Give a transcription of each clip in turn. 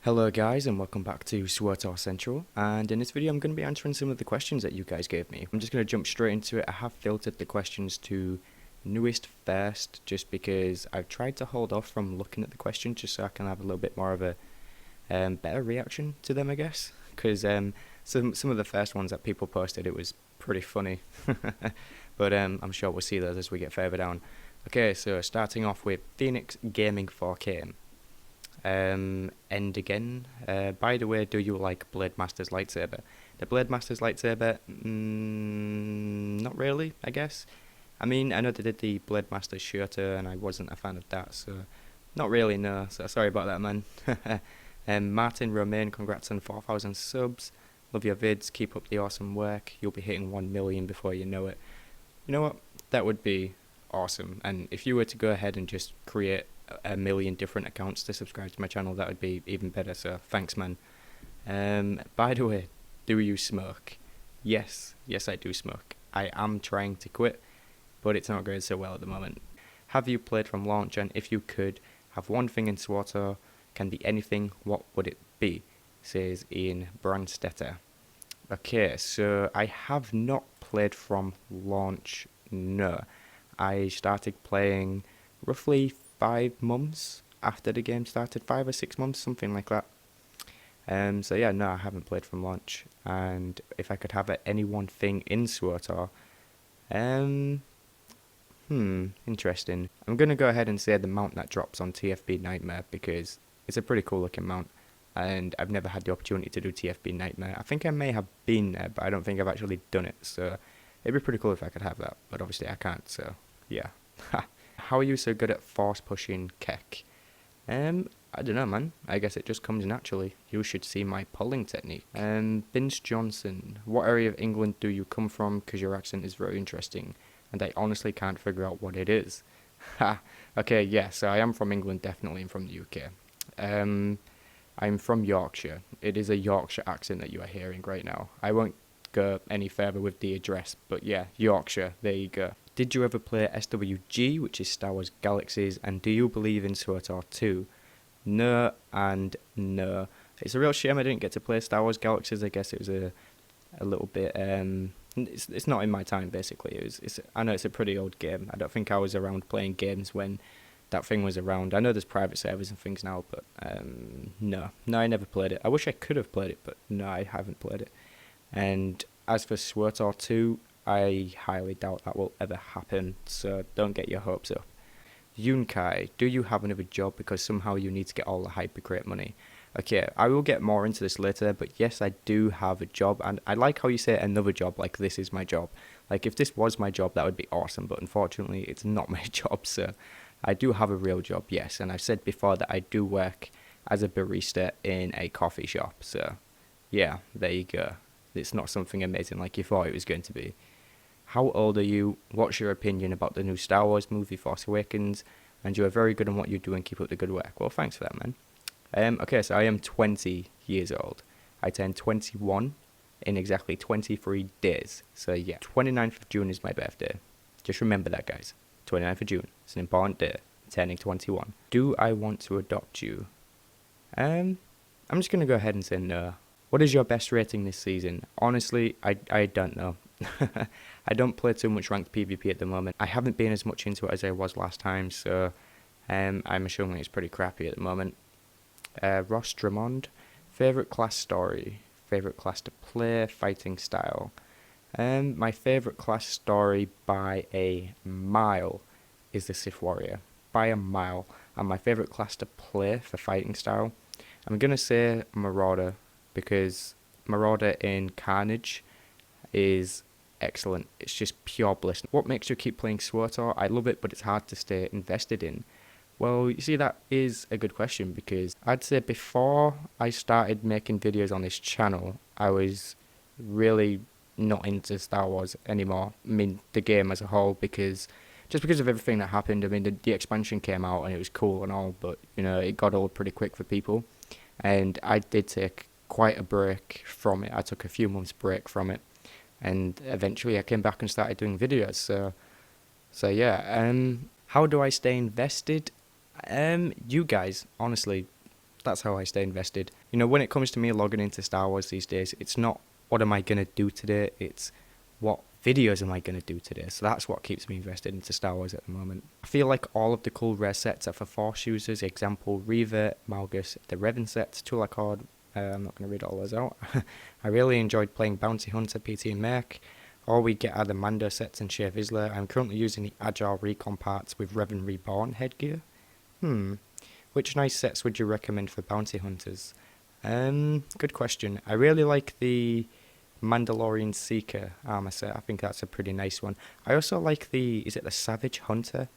Hello guys and welcome back to Shoutout Central, and in this video I'm going to be answering some of the questions that you guys gave me. I'm just going to jump straight into it. I have filtered the questions to newest first just because I've tried to hold off from looking at the questions just so I can have a little bit more of a better reaction to them, I guess, because some of the first ones that people posted, it was pretty funny. But I'm sure we'll see those as we get further down. Okay, so starting off with Phoenix Gaming 4K. End again. By the way, do you like Blade Master's lightsaber? The Blade Master's lightsaber? Not really, I guess. I mean, I know they did the Blade Master's shooter, and I wasn't a fan of that, so not really, no. So sorry about that, man. Martin Romain, congrats on 4,000 subs. Love your vids. Keep up the awesome work. You'll be hitting 1 million before you know it. You know what? That would be awesome. And if you were to go ahead and just create a million different accounts to subscribe to my channel, that would be even better, so thanks, man. By the way, do you smoke? Yes I do smoke. I am trying to quit, but it's not going so well at the moment. Have you played from launch, and if you could have one thing in SWTOR, can be anything, what would it be? Says Ian Brandstetter. Okay, so I have not played from launch, no. I started playing roughly 5 months after the game started, 5 or 6 months, something like that. So yeah, no, I haven't played from launch. And if I could have any one thing in SWTOR, interesting. I'm gonna go ahead and say the mount that drops on TFB Nightmare because it's a pretty cool looking mount, and I've never had the opportunity to do TFB Nightmare. I think I may have been there, but I don't think I've actually done it. So it'd be pretty cool if I could have that, but obviously I can't. So yeah. How are you so good at force pushing Keck? I don't know, man. I guess it just comes naturally. You should see my pulling technique. Vince Johnson, what area of England do you come from? Because your accent is very interesting, and I honestly can't figure out what it is. Ha. Okay, yeah. So I am from England, definitely. I'm from the UK. I'm from Yorkshire. It is a Yorkshire accent that you are hearing right now. I won't go any further with the address, but yeah, Yorkshire. There you go. Did you ever play SWG, which is Star Wars Galaxies, and do you believe in SWTOR 2? No and no. It's a real shame I didn't get to play Star Wars Galaxies. I guess it was a little bit it's not in my time, basically. I know it's a pretty old game. I don't think I was around playing games when that thing was around. I know there's private servers and things now, but no, I never played it. I wish I could have played it, but no, I haven't played it. And as for SWTOR 2, I highly doubt that will ever happen, so don't get your hopes up. Yunkai, do you have another job because somehow you need to get all the hypercrate money? Okay, I will get more into this later, but yes, I do have a job, and I like how you say another job, like this is my job. Like if this was my job, that would be awesome, but unfortunately it's not my job, so I do have a real job, yes, and I've said before that I do work as a barista in a coffee shop, so yeah, there you go. It's not something amazing like you thought it was going to be. How old are you? What's your opinion about the new Star Wars movie, Force Awakens? And you are very good on what you do and keep up the good work. Well, thanks for that, man. Okay, so I am 20 years old. I turn 21 in exactly 23 days. So yeah, 29th of June is my birthday. Just remember that, guys. 29th of June. It's an important day. I'm turning 21. Do I want to adopt you? I'm just going to go ahead and say no. What is your best rating this season? Honestly, I don't know. I don't play too much ranked PvP at the moment. I haven't been as much into it as I was last time, so I'm assuming it's pretty crappy at the moment. Ross Drummond, favourite class story, favourite class to play, fighting style. My favourite class story by a mile is the Sith Warrior. By a mile. And my favourite class to play for fighting style, I'm going to say Marauder, because Marauder in Carnage is excellent. It's just pure bliss. What makes you keep playing SWTOR? I love it, but it's hard to stay invested in. Well, you see, that is a good question, because I'd say before I started making videos on this channel, I was really not into Star Wars anymore. I mean, the game as a whole, because of everything that happened. I mean, the expansion came out and it was cool and all, but you know, it got old pretty quick for people, and I did take quite a break from it. I took a few months break from it, and eventually I came back and started doing videos. So yeah. How do I stay invested? You guys, honestly, That's how I stay invested. You know, when it comes to me logging into Star Wars these days, it's not what am I going to do today, it's what videos am I going to do today. So that's what keeps me invested into Star Wars at the moment. I feel like all of the cool rare sets are for Force users. Example, Reva, Malgus, the Revan sets, Tulakord. I'm not going to read all those out. I really enjoyed playing Bounty Hunter, PT and Merc. All we get are the Mando sets and Shea Vizsla. I'm currently using the Agile Recon parts with Revan Reborn headgear. Which nice sets would you recommend for bounty hunters? Good question. I really like the Mandalorian Seeker armor set. I think that's a pretty nice one. I also like is it the Savage Hunter?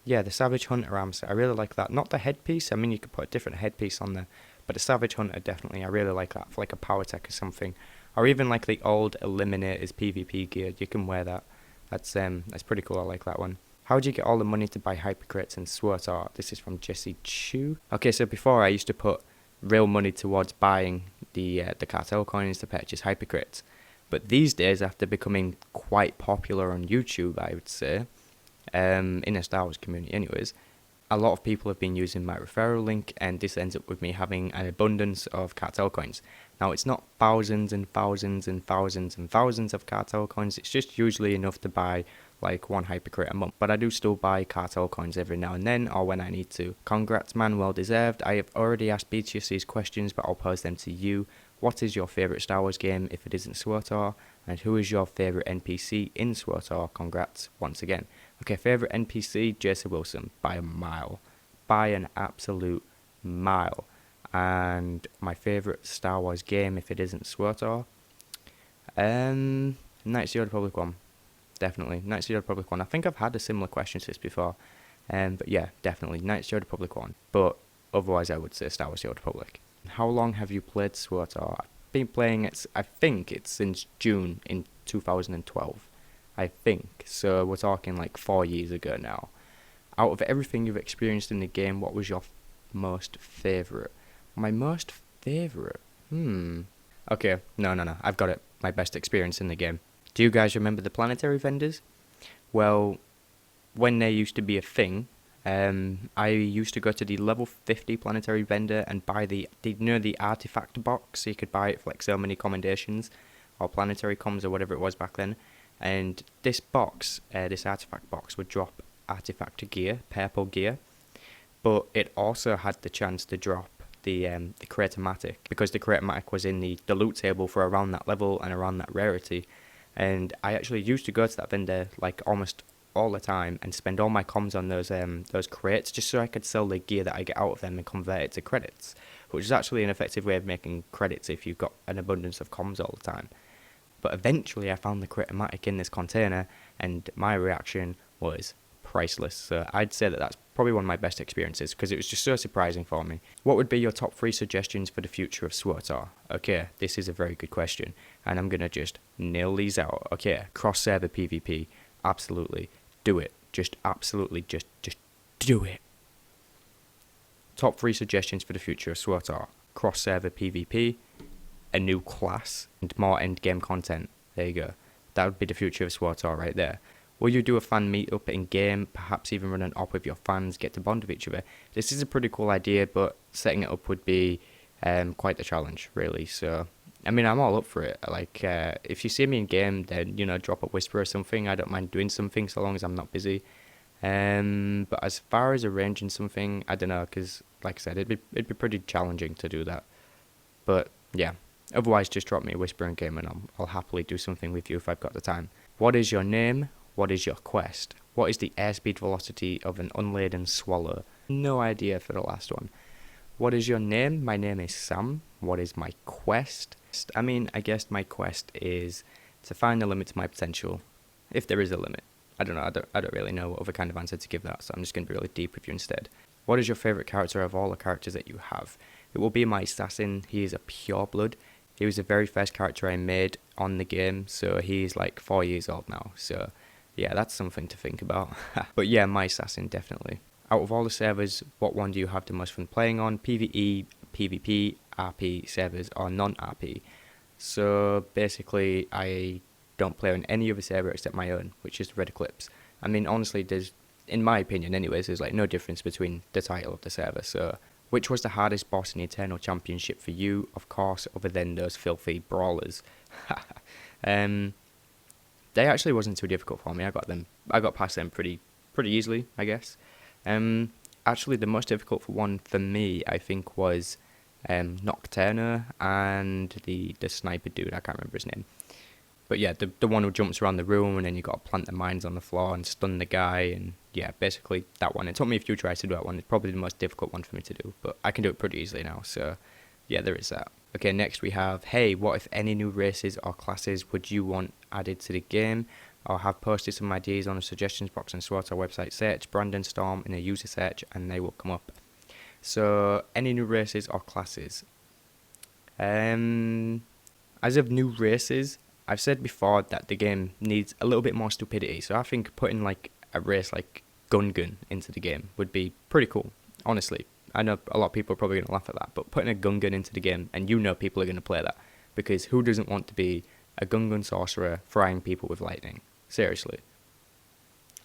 Yeah, the Savage Hunter armor set. I really like that. Not the headpiece. I mean, you could put a different headpiece on there. But the Savage Hunter, definitely. I really like that for like a power tech or something. Or even like the old Eliminators PvP gear. You can wear that. That's pretty cool. I like that one. How do you get all the money to buy hypercrates and Shoutout? This is from Jesse Chu. Okay, so before I used to put real money towards buying the cartel coins to purchase hypercrates. But these days, after becoming quite popular on YouTube, I would say, in the Star Wars community anyways, a lot of people have been using my referral link, and this ends up with me having an abundance of cartel coins. Now, it's not thousands and thousands and thousands and thousands of cartel coins, it's just usually enough to buy like one hypercrate a month, but I do still buy cartel coins every now and then, or when I need to. Congrats man, well deserved. I have already asked BTS these questions, but I'll pose them to you. What is your favourite Star Wars game if it isn't SWTOR? And who is your favourite NPC in SWTOR? Congrats once again. Okay, favourite NPC, Jason Wilson, by a mile. By an absolute mile. And my favourite Star Wars game if it isn't SWTOR? Knights of the Old Republic 1. Definitely, Knights of the Old Republic 1. I think I've had a similar question to this before. But yeah, definitely, Knights of the Old Republic 1. But otherwise I would say Star Wars The Old Republic. How long have you played SWTOR? I've been playing it, I think it's since June in 2012. I think. So we're talking like 4 years ago now. Out of everything you've experienced in the game, what was your most favourite? My most favourite? Okay, no, I've got it. My best experience in the game. Do you guys remember the planetary vendors? Well, when they used to be a thing, I used to go to the level 50 planetary vendor and buy the artifact box. So you could buy it for like so many commendations or planetary comms or whatever it was back then. And this box, this artifact box, would drop artifact gear, purple gear, but it also had the chance to drop the Crate-O-Matic, because the Crate-O-Matic was in the loot table for around that level and around that rarity. And I actually used to go to that vendor like almost all the time and spend all my comms on those crates just so I could sell the gear that I get out of them and convert it to credits, which is actually an effective way of making credits if you've got an abundance of comms all the time. But eventually I found the Crate-O-Matic in this container and my reaction was priceless. So I'd say that that's probably one of my best experiences because it was just so surprising for me. What would be your top 3 suggestions for the future of SWTOR? Okay, this is a very good question and I'm going to just nail these out. Okay, cross-server PvP. Absolutely. Do it. Just absolutely just do it. Top 3 suggestions for the future of SWTOR. Cross-server PvP, a new class, and more endgame content. There you go. That would be the future of SWTOR right there. Will you do a fan meetup in-game, perhaps even run an op with your fans, get to bond with each other? This is a pretty cool idea, but setting it up would be quite the challenge, really. So, I mean, I'm all up for it. Like, if you see me in-game, then, drop a whisper or something. I don't mind doing something so long as I'm not busy. But as far as arranging something, I don't know, because, like I said, it'd be pretty challenging to do that. But, yeah. Otherwise, just drop me a whisper in-game and I'll happily do something with you if I've got the time. What is your name? What is your quest? What is the airspeed velocity of an unladen swallow? No idea for the last one. What is your name? My name is Sam. What is my quest? I mean, I guess my quest is to find the limit to my potential, if there is a limit. I don't know, I don't really know what other kind of answer to give that, so I'm just going to be really deep with you instead. What is your favourite character of all the characters that you have? It will be my assassin. He is a pureblood. He was the very first character I made on the game, so he's like 4 years old now, so yeah, that's something to think about. But yeah, my assassin, definitely. Out of all the servers, what one do you have the most fun playing on? PvE, PvP, RP servers, or non-RP? So basically, I don't play on any other server except my own, which is Red Eclipse. I mean, honestly, there's, in my opinion anyways, there's like no difference between the title of the server, so Which was the hardest boss in the Eternal Championship for you? Of course, other than those filthy brawlers. They actually wasn't too difficult for me. I got past them pretty easily, I guess. Actually, the most difficult one for me, I think, was Nocturna and the sniper dude. I can't remember his name. But yeah, the one who jumps around the room and then you got to plant the mines on the floor and stun the guy. And yeah, basically that one. It took me a few tries to do that one. It's probably the most difficult one for me to do, but I can do it pretty easily now. So yeah, there is that. Okay, next we have, hey, what if any new races or classes would you want added to the game? Or have posted some ideas on the suggestions box on Shoutout website. Search Brandon Storm in a user search and they will come up. So any new races or classes? As of new races, I've said before that the game needs a little bit more stupidity, so I think putting like a race like Gun into the game would be pretty cool, honestly. I know a lot of people are probably going to laugh at that, but putting a Gun into the game, and you know people are going to play that, because who doesn't want to be a Gun sorcerer frying people with lightning? Seriously.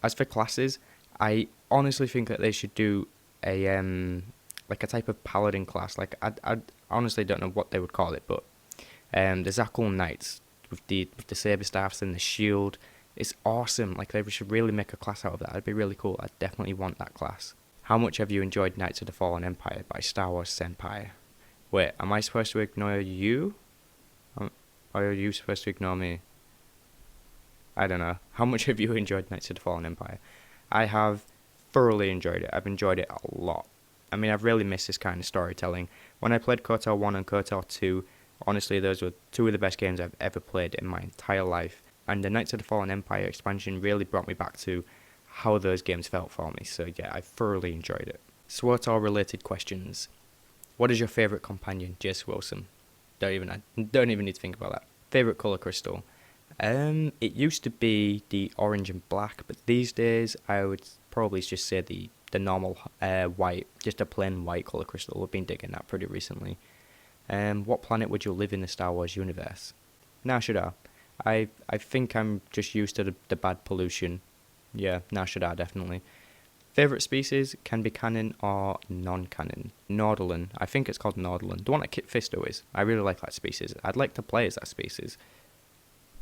As for classes, I honestly think that they should do a like a type of paladin class. Like I honestly don't know what they would call it, but the Zakul Knights with the saber staffs and the shield, it's awesome. Like they should really make a class out of that. That'd be really cool. I definitely want that class. How much have you enjoyed Knights of the Fallen Empire by Star Wars Senpai? Wait, am I supposed to ignore you? Or are you supposed to ignore me? I don't know. How much have you enjoyed Knights of the Fallen Empire? I have thoroughly enjoyed it. I've enjoyed it a lot. I mean, I've really missed this kind of storytelling. When I played KOTOR 1 and KOTOR 2, honestly, those were two of the best games I've ever played in my entire life. And the Knights of the Fallen Empire expansion really brought me back to how those games felt for me. So yeah, I thoroughly enjoyed it. SWTOR related questions. What is your favourite companion? Jace Wilson. Don't even need to think about that. Favourite colour crystal? It used to be the orange and black, but these days I would probably just say the normal white, just a plain white colour crystal. I've been digging that pretty recently. What planet would you live in the Star Wars universe? Nar Shaddaa. I think I'm just used to the bad pollution. Yeah, Nar Shaddaa, definitely. Favourite species can be canon or non-canon. Nautilin. I think it's called Nautilin. The one that Kit Fisto is. I really like that species. I'd like to play as that species.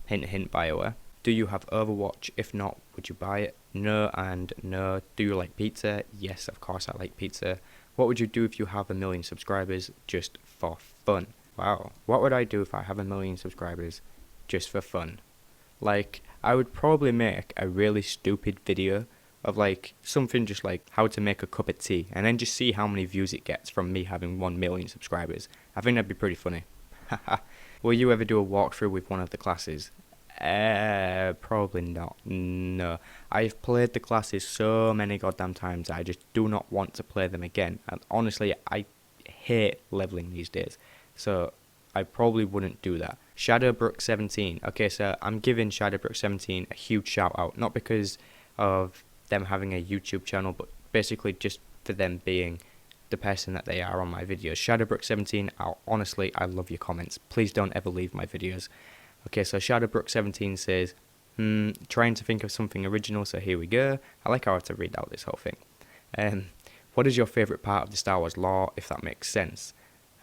Hint, hint, BioWare. Do you have Overwatch? If not, would you buy it? No and no. Do you like pizza? Yes, of course I like pizza. What would you do if you have 1 million subscribers just for fun? Wow. What would I do if I have 1 million subscribers just for fun? Like, I would probably make a really stupid video of like something just like how to make a cup of tea and then just see how many views it gets from me having 1 million subscribers. I think that'd be pretty funny. Will you ever do a walkthrough with one of the classes? Probably not. No. I've played the classes so many goddamn times I just do not want to play them again. And honestly, I hate leveling these days. So I probably wouldn't do that. Shadowbrook17. Okay, so I'm giving Shadowbrook17 a huge shout out. Not because of them having a YouTube channel, but basically just for them being the person that they are on my videos. Shadowbrook17, honestly, I love your comments. Please don't ever leave my videos. Okay, so Shadowbrook17 says, trying to think of something original, so here we go. I like how I have to read out this whole thing. What is your favourite part of the Star Wars lore, if that makes sense?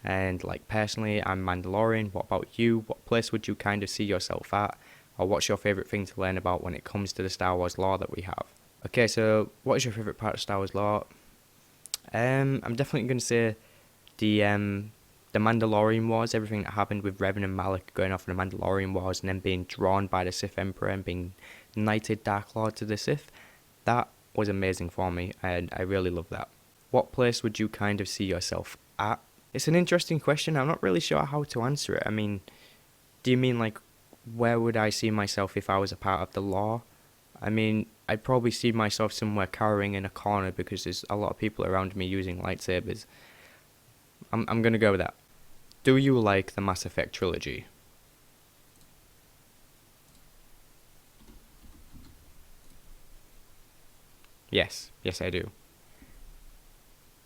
And like personally, I'm Mandalorian. What about you? What place would you kind of see yourself at? Or what's your favourite thing to learn about when it comes to the Star Wars lore that we have? Okay, so what is your favourite part of Star Wars lore? I'm definitely going to say the Mandalorian Wars, everything that happened with Revan and Malak going off in the Mandalorian Wars and then being drawn by the Sith Emperor and being knighted Dark Lord to the Sith. That was amazing for me and I really love that. What place would you kind of see yourself at? It's an interesting question. I'm not really sure how to answer it. I mean, do you mean like where would I see myself if I was a part of the lore? I mean, I'd probably see myself somewhere cowering in a corner because there's a lot of people around me using lightsabers. I'm going to go with that. Do you like the Mass Effect trilogy? Yes, I do.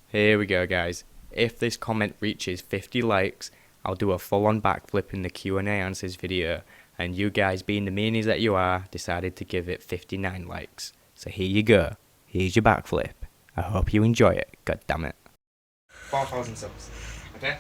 Here we go, guys. If this comment reaches 50 likes, I'll do a full-on backflip in the Q&A answers video, and you guys, being the meanies that you are, decided to give it 59 likes. So here you go. Here's your backflip. I hope you enjoy it. God damn it. 4,000 subs. Okay?